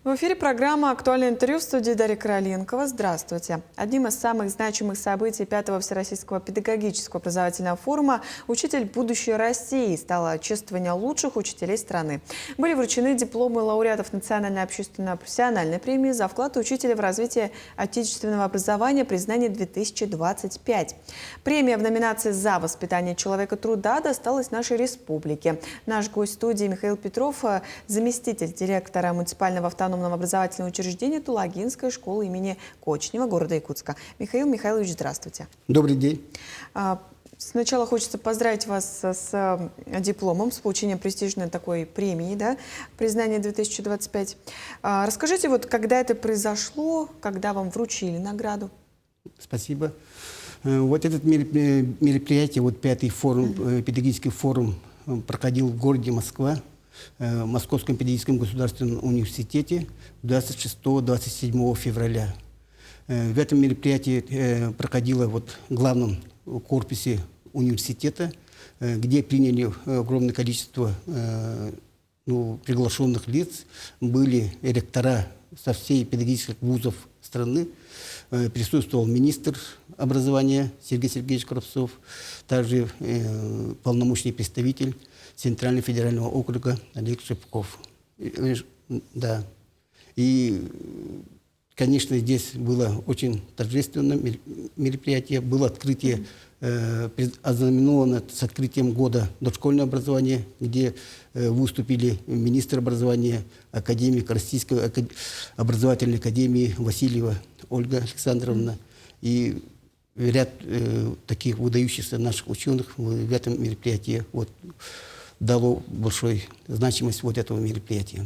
В эфире программа «Актуальное интервью» в студии Дарья Короленкова. Здравствуйте. Одним из самых значимых событий 5-го Всероссийского педагогического образовательного форума «Учитель будущей России» стало чествование лучших учителей страны. Были вручены дипломы лауреатов Национальной общественно-профессиональной премии за вклад учителя в развитие отечественного образования «Признание 2025». Премия в номинации «За воспитание человека труда» досталась нашей республике. Наш гость студии Михаил Петров, заместитель директора муниципального автономного образовательного учреждения Тулагинской школы имени Кочнева города Якутска. Михаил Михайлович, здравствуйте. Добрый день. Сначала хочется поздравить вас с дипломом, с получением престижной такой премии, да, «Признание 2025». Расскажите, вот когда это произошло, когда вам вручили награду? Спасибо. Вот это мероприятие, вот 5-й форум, педагогический форум проходил в городе Москва, в Московском педагогическом государственном университете 26-27 февраля. В этом мероприятии проходило вот в главном корпусе университета, где приняли огромное количество приглашенных лиц. Были ректора со всей педагогических вузов страны. Присутствовал министр образования Сергей Сергеевич Коробцов, также полномочный представитель Центрального федерального округа Олег Шипков. Да. И, конечно, здесь было очень торжественное мероприятие. Было открытие, ознаменовано с открытием года дошкольного образования, где выступили министр образования, академик Российской образовательной академии Васильева Ольга Александровна. И ряд таких выдающихся наших ученых в этом мероприятии вот, дало большую значимость вот этого мероприятия.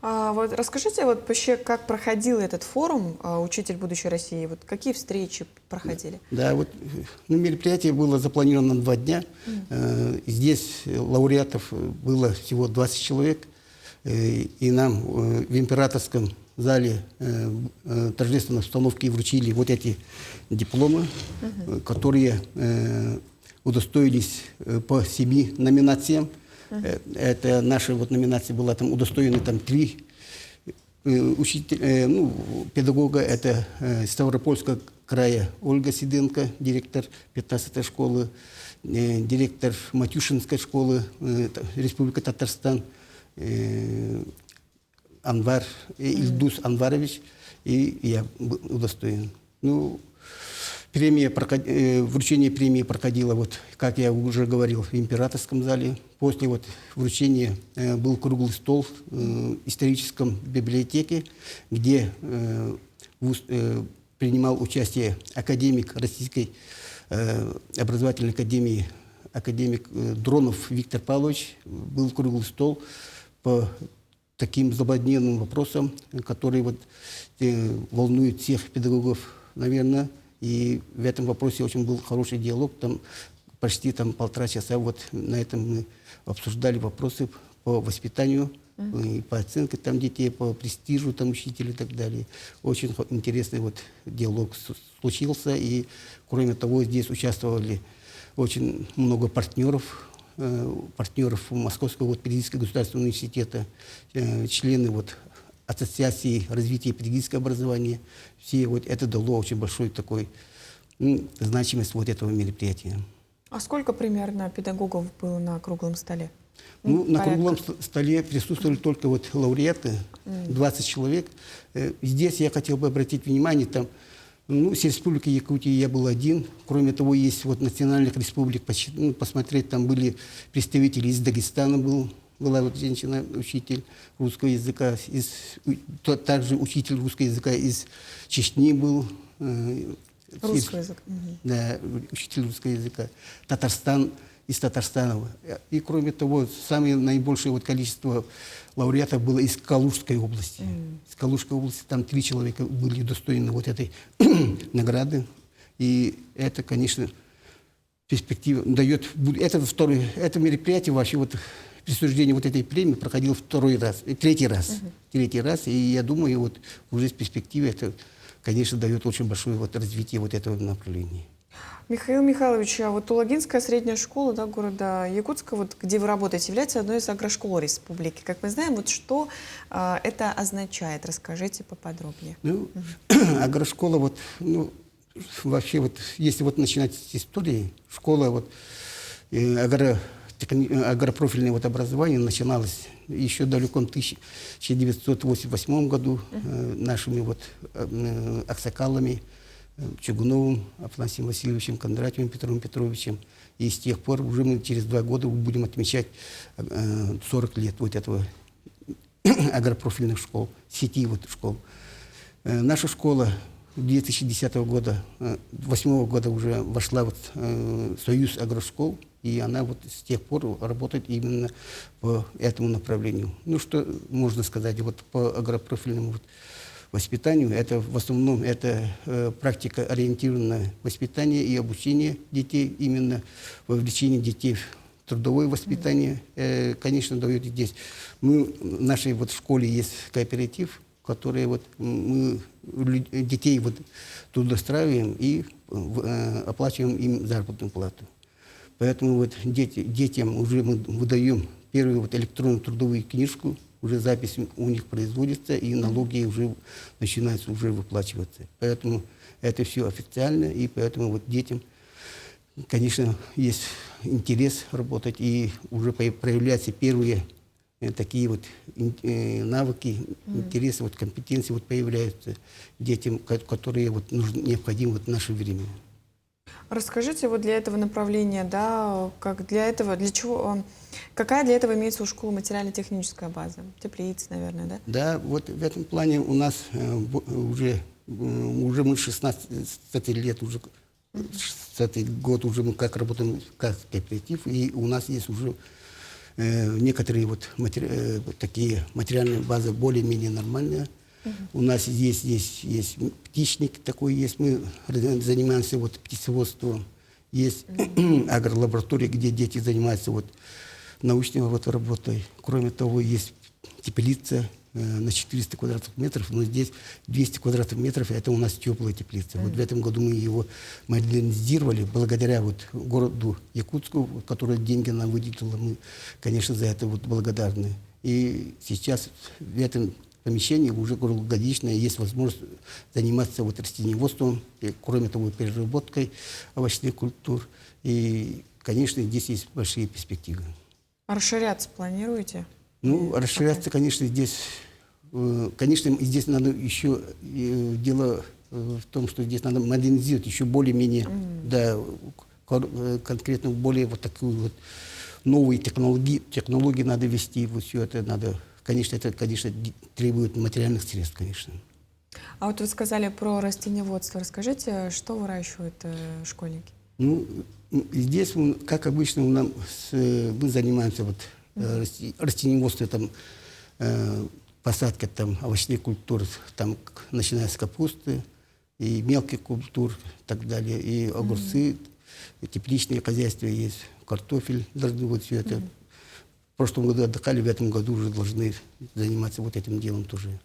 Вот расскажите, вот вообще, как проходил этот форум «Учитель будущей России», вот какие встречи проходили? Да, вот мероприятие было запланировано на 2 дня. Здесь лауреатов было всего 20 человек, и нам в императорском зале торжественной обстановки вручили вот эти дипломы, которые удостоились по 7 номинациям. Это наша вот номинация была, там удостоены там 3 педагога. Это Ставропольского края Ольга Сиденко, директор 15-й школы, директор Матюшинской школы, Республика Татарстан, Анвар, Ильдус Анварович, и я удостоен. Вручение премии проходило, вот, как я уже говорил, в императорском зале. После вот вручения был круглый стол в историческом библиотеке, где принимал участие академик Российской образовательной академии, академик Дронов Виктор Павлович. Был круглый стол по таким злободневным вопросам, которые вот, волнуют всех педагогов, наверное. И в этом вопросе очень был хороший диалог. Там почти 1,5 часа вот на этом мы обсуждали вопросы по воспитанию, и по оценке там детей, по престижу там учителей и так далее. Очень интересный вот диалог случился. И кроме того, здесь участвовали очень много партнеров Московского вот, педагогического государственного университета, члены вот Ассоциации развития педагогического образования. Все вот это дало очень большую такой значимость вот этого мероприятия. А сколько примерно педагогов было на круглом столе? На круглом столе присутствовали только вот лауреаты, 20 человек. Здесь я хотел бы обратить внимание, там, с Республики Якутия я был один. Кроме того, есть вот национальных республик, посмотреть, там были представители из Дагестана, была вот женщина, учитель русского языка, также учитель русского языка из Чечни был. Русский язык. Да, учитель русского языка. Татарстан, из Татарстана. И кроме того, самое наибольшее вот количество лауреатов было из Калужской области. Из Калужской области там 3 человека были достойны вот этой награды. И это, конечно, перспектива дает... Это мероприятие вообще вот... Присуждение вот этой премии проходило третий раз. И я думаю, вот уже в перспективе это, конечно, дает очень большое вот развитие вот этого направления. Михаил Михайлович, а вот Улагинская средняя школа, да, города Якутска, вот, где вы работаете, является одной из агрошкол республики. Как мы знаем, вот что это означает? Расскажите поподробнее. Ну, агрошкола, вот, ну, вообще, вот, если вот начинать с истории, школа, вот, агропрофильное вот образование начиналось еще далеко в 1988 году нашими вот аксакалами, Чугуновым, Афанасием Васильевичем, Кондратьевым Петром Петровичем. И с тех пор уже мы через 2 года будем отмечать 40 лет вот этого агропрофильных школ, сети вот школ. Наша школа 2010 года, 2008 года уже вошла вот, в Союз агрошкол, и она вот с тех пор работает именно по этому направлению. Ну, что можно сказать, вот по агропрофильному вот воспитанию, это в основном это практика ориентированное воспитание и обучение детей, именно вовлечение детей в трудовое воспитание, конечно, дает здесь. В нашей вот школе есть кооператив, который вот мы детей вот трудоустраиваем и оплачиваем им заработную плату. Поэтому вот детям уже мы выдаем первую вот электронную трудовую книжку, уже запись у них производится, и налоги уже начинаются уже выплачиваться. Поэтому это все официально, и поэтому вот детям, конечно, есть интерес работать, и уже проявляются первые такие вот навыки, интересы, вот компетенции вот появляются детям, которые вот необходимы вот в наше время. Расскажите вот для этого направления, да, как для этого, для чего, какая для этого имеется у школы материально-техническая база? Теплицы, наверное, да? Да, вот в этом плане у нас уже мы 16 лет, уже 16 год уже мы как работаем как кооператив, и у нас есть уже некоторые вот такие материальные базы более-менее нормальные. У нас есть птичник такой есть, мы занимаемся вот птицеводством. Есть агролаборатория, где дети занимаются вот научной вот работой. Кроме того, есть теплица на 400 квадратных метров, но здесь 200 квадратных метров, это у нас теплая теплица. Вот в этом году мы его модернизировали, благодаря вот городу Якутску, который деньги нам выделил, мы, конечно, за это вот благодарны. И сейчас в этом помещении уже круглогодично есть возможность заниматься вот растениеводством, и, кроме того, переработкой овощных культур. И, конечно, здесь есть большие перспективы. А расширяться планируете? Ну, расширяться, конечно, здесь надо еще дело в том, что здесь надо модернизировать еще более-менее, да, конкретно более вот такую вот новые технологии надо ввести, вот все это надо, конечно, требует материальных средств, конечно. А вот вы сказали про растениеводство. Расскажите, что выращивают школьники? Ну, здесь, как обычно, мы занимаемся вот растениеводством, там, посадка там, овощных культур, там, начиная с капусты, и мелких культур, и так далее, и огурцы, и тепличные хозяйства есть, картофель, должны вот все это. В прошлом году отдыхали, в этом году уже должны заниматься вот этим делом тоже.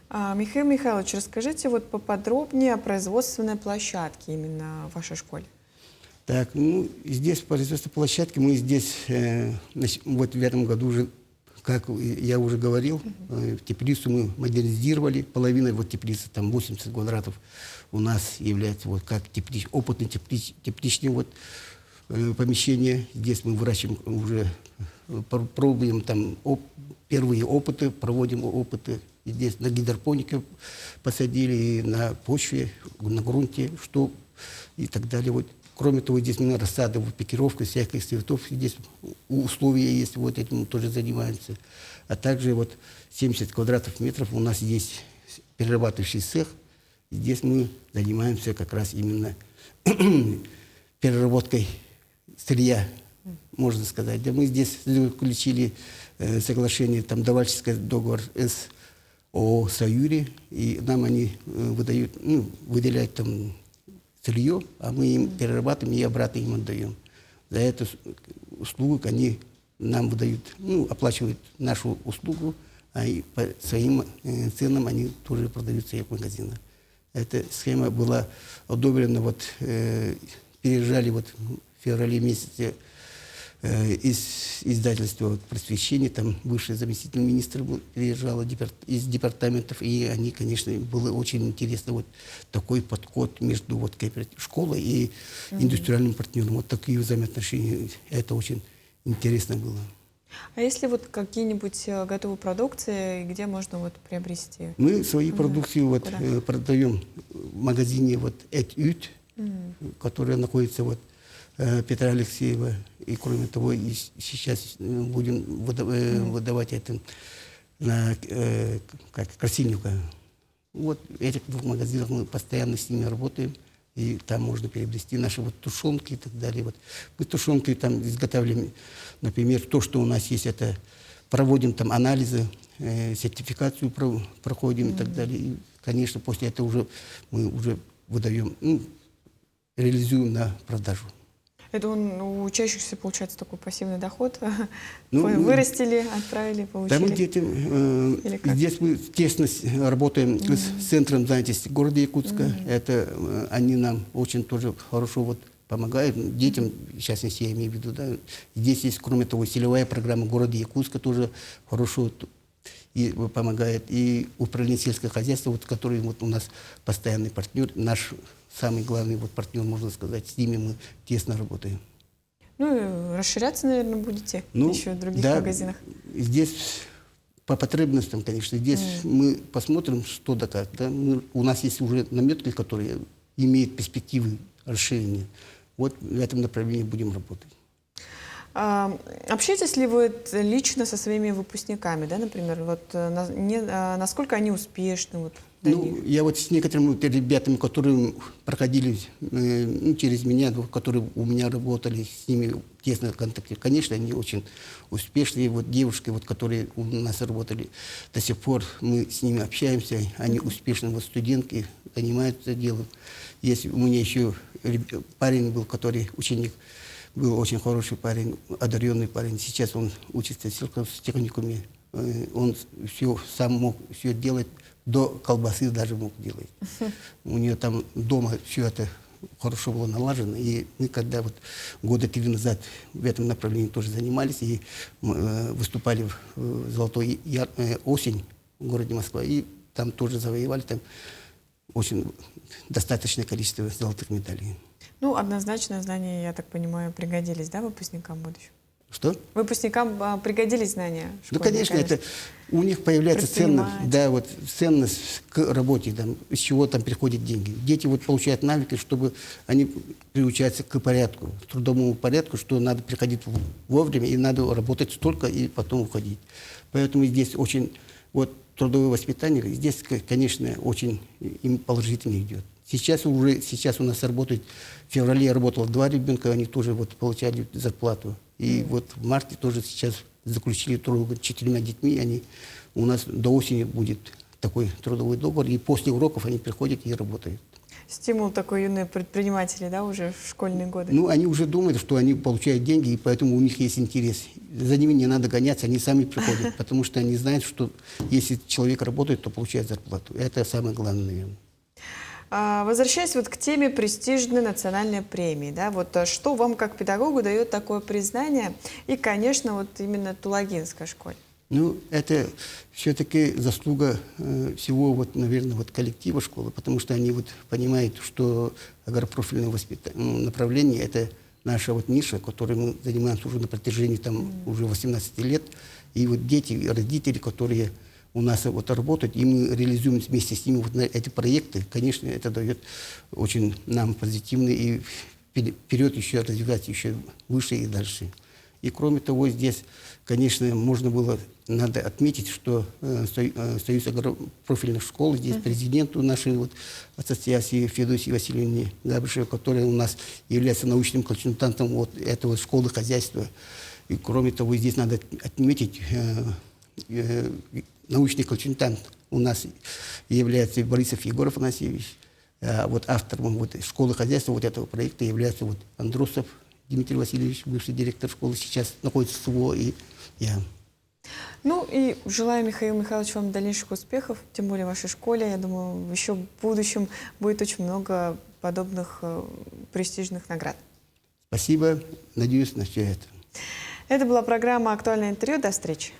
Михаил Михайлович, расскажите вот поподробнее о производственной площадке именно в вашей школе. Так, ну, здесь по производственной площадке мы здесь, вот в этом году уже, как я уже говорил, теплицу мы модернизировали, половина вот теплицы, там 80 квадратов у нас является вот как опытное тепличное вот помещение. Здесь мы выращиваем уже, пробуем там первые опыты, проводим опыты. И здесь на гидропонике посадили, и на почве, на грунте, что и так далее. Вот. Кроме того, здесь мы рассаду, пикировку всяких цветов. Здесь условия есть, вот этим тоже занимаемся. А также вот 70 квадратных метров у нас есть перерабатывающий цех. Здесь мы занимаемся как раз именно переработкой сырья, можно сказать. Да, мы здесь заключили соглашение, там, давальческий договор с ООО «Союри», и нам они выделяют там сырье, а мы им перерабатываем и обратно им отдаем. За эту услугу они нам выдают, оплачивают нашу услугу, а и по своим ценам они тоже продают в своих магазинах. Эта схема была одобрена, вот, переезжали вот в феврале месяце из издательства вот, «Просвещение», там бывший заместитель министра приезжал из департаментов, и они, конечно, было очень интересно вот такой подход между вот школой и индустриальным партнером. Вот такие взаимоотношения, это очень интересно было. А если вот какие-нибудь готовые продукции, где можно вот приобрести? Мы свои продукции вот, продаем в магазине вот «Этюд», который находится вот Петра Алексеева. И кроме того, и сейчас будем выдавать это на Красильника. Вот в этих двух магазинах мы постоянно с ними работаем. И там можно приобрести наши вот тушенки и так далее. Вот. Мы тушенки там изготавливаем, например, то, что у нас есть, это проводим там анализы, сертификацию проходим и так далее. И, конечно, после этого уже мы уже выдаем, реализуем на продажу. Это у учащихся получается такой пассивный доход? Ну, вырастили, отправили, получили? Да, мы здесь мы тесно работаем с Центром занятости города Якутска. Это они нам очень тоже хорошо вот помогают. Детям, в частности, я имею в виду, да. Здесь есть, кроме того, целевая программа города Якутска тоже хорошо и помогает. И управление сельского хозяйства, вот, который вот у нас постоянный партнер, наш самый главный вот партнер, можно сказать, с ними мы тесно работаем. Ну и расширяться, наверное, будете еще в других магазинах. Здесь по потребностям, конечно, здесь мы посмотрим, что да как. Да? У нас есть уже наметки, которые имеют перспективы расширения. Вот в этом направлении будем работать. Общаетесь ли вы лично со своими выпускниками, да, например, вот, насколько они успешны? Вот, я вот с некоторыми ребятами, которые проходили через меня, которые у меня работали, с ними тесно контактировали. Конечно, они очень успешные. Вот девушки, вот, которые у нас работали до сих пор, мы с ними общаемся, они успешные вот, студентки, занимаются делом. Есть у меня еще парень был, который ученик, был очень хороший парень, одаренный парень. Сейчас он учится в сельхозтехникуме. Он все сам мог все делать, до колбасы даже мог делать. У нее там дома все это хорошо было налажено. И мы когда вот года 3 назад в этом направлении тоже занимались и выступали в «Золотой осень» в городе Москва. И там тоже завоевали там очень достаточное количество золотых медалей. Ну, однозначно знания, я так понимаю, пригодились, да, выпускникам будущего? Что? Выпускникам пригодились знания? Ну, конечно, это у них появляется ценность, да, вот, ценность к работе, там, из чего там приходят деньги. Дети вот получают навыки, чтобы они приучаются к порядку, к трудовому порядку, что надо приходить вовремя, и надо работать столько, и потом уходить. Поэтому здесь очень, вот, трудовое воспитание, здесь, конечно, очень им положительно идет. Сейчас у нас работает, в феврале работало 2 ребенка, они тоже вот получали зарплату. И вот в марте тоже сейчас заключили трудовой 4 детьми, они у нас до осени будет такой трудовой договор, и после уроков они приходят и работают. Стимул такой юные предприниматели, да, уже в школьные годы? Ну, они уже думают, что они получают деньги, и поэтому у них есть интерес. За ними не надо гоняться, они сами приходят, потому что они знают, что если человек работает, то получает зарплату. Это самое главное, наверное. Возвращаясь вот к теме престижной национальной премии, да, вот что вам как педагогу дает такое признание и, конечно, вот именно Тулагинской школе? Ну, это все-таки заслуга всего, вот, наверное, вот коллектива школы, потому что они вот понимают, что агропрофильное направление – это наша вот ниша, которой мы занимаемся уже на протяжении там, уже 18 лет. И вот дети, родители, которые у нас вот работают, и мы реализуем вместе с ними вот эти проекты, конечно, это дает очень нам позитивно и вперед еще развивать еще выше и дальше. И кроме того, здесь, конечно, надо отметить, что Союз агропрофильных школ, здесь президенту нашей вот ассоциации Федосии Васильевне Габришевой, которая у нас является научным консультантом вот этого школы хозяйства. И кроме того, здесь надо отметить, научный консультант у нас является Борисов Егор Афанасьевич, а вот автором вот школы хозяйства вот этого проекта является вот Андросов Дмитрий Васильевич, бывший директор школы, сейчас находится в СВО, и я. Ну и желаю, Михаил Михайлович, вам дальнейших успехов, тем более в вашей школе. Я думаю, еще в будущем будет очень много подобных престижных наград. Спасибо. Надеюсь на все это. Это была программа «Актуальное интервью». До встречи.